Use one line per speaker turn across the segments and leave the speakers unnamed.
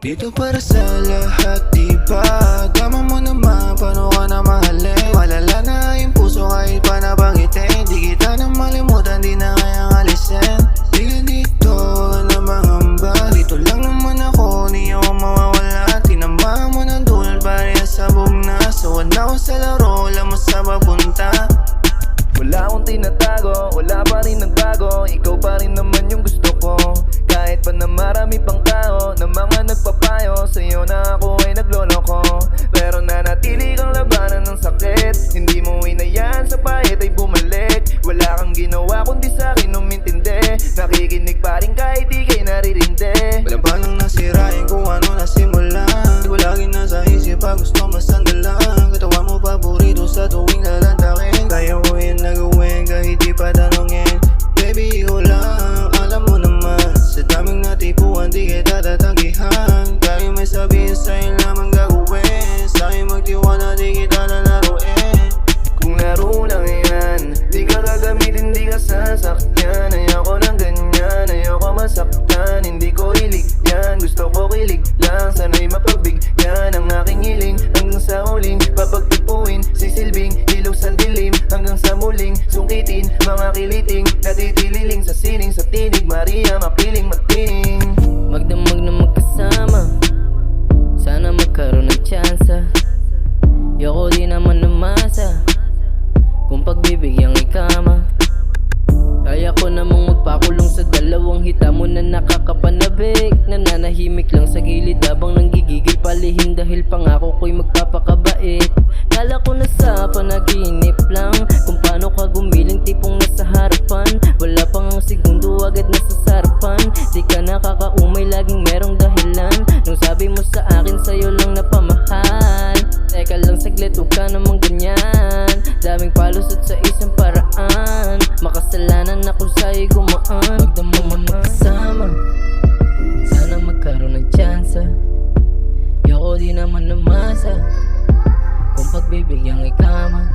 Dito para sa lahat, diba? Tama mo naman, paano ka na mahalin? Malala na yung puso kahit pa nabangitin. Di kita na malimutan, di na kayang alisin. Di ka dito, ka na mangamba. Dito lang naman ako, di ako mawawala. Tinambahan mo ng dulal, pareha sabog na. Sawan ako sa laro, alam mo sa papunta.
Wala akong tinatago, wala pa rin nagbago. Ikaw pa rin naman yung gusto ko. Kahit pa na marami pang tao na mga nagpapayo, sa'yo na ako ay nagloloko. Pero nanatili kang labanan ng sakit. Hindi mo inayaan sa pahit ay bumalik. Wala kang ginawa kundi sa'kin umintindi. Nakikinig pa rin kahit di kayo naririndi.
Walang palang nasirain kung ano nasimulan. Di ko lagi nasa isip pa gusto masandalan. Katawan mo paborito sa tuwing lalantakin. Kaya ko yun nagawin kahit di pa tanongin. Baby, ikaw lang, alam mo naman. Sa daming natipuan, di kita tatanggihan. Kaya may sabihin sa'yo lamang gagawin. Sa'yo magtiwala, di kita lalaruin.
Kung laro lang yan, di ka gagamitin, di ka sasakyan. Ayoko ng ganyan, ayoko masaktan. Hindi ko hilig yan, gusto ko kilig lang. Sana'y mapagbigyan ang aking hiling. Hanggang sa huling papagtipuin, sisilbing ilaw sa dilim. Hanggang sa muling sungkitin, mga kiliting. Natitililing sa sining, sa tinig, Maria mapiling mating.
Magdamag na magkasama, sana magkaroon ng tsansa. Yoko di naman namasa kung pagbibigyang ikama. Kaya ko namang magpakulong sa dalawang hita mo na nakakapanabik. Nananahimik lang sa gilid habang nanggigigil palihim. Dahil pangako ko'y magpapakabait. Kala ko na sa panaginip lang kung paano ka gumiling, tipong nasa harapan. Wala pang ang segundo agad nasa sarapan. Di ka nakakaumay, laging merong dahilan. Nung sabi mo sa akin sa'yo lang napamahal. Teka lang saglit, huwag ka namang ganyan. Daming palusot sa isang paraan. Makasalanan ako sa'yo'y gumaan. Magdamag na magkasama, sana magkaroon ng tsansa. Yoko di naman namasa kung pagbibigyang ikama.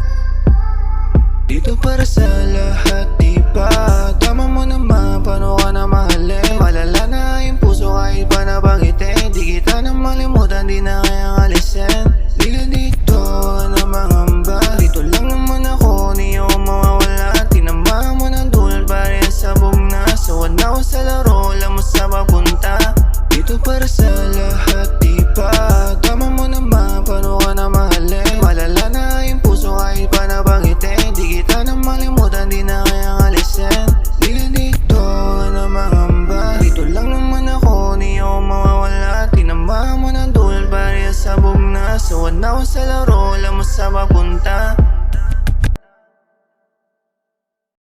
Dito para sa lahat, diba? Tama mo naman, paano ka na mahalin? Malala na yung puso kahit pa nabangitin. Di kita na malimutan, di na kayang alisin. Di ka dito, ka na mangamba. Dito lang naman ako, di ako mawawala. Tinambahan mo ng dulal, pareha sabog na. Sawan ako sa laro, alam mo sa papunta. Dito para sa lahat, diba? Tama mo naman, paano ka na mahalin? Malala na yung puso kahit pa nabangitin. Di kita na malimutan, di na kayang alisin. Di ka dito, ka na mangamba. Dito lang naman ako, di ako mawawala. Tinambahan mo ng dulal, pareha sabog na. Sawan ako sa laro,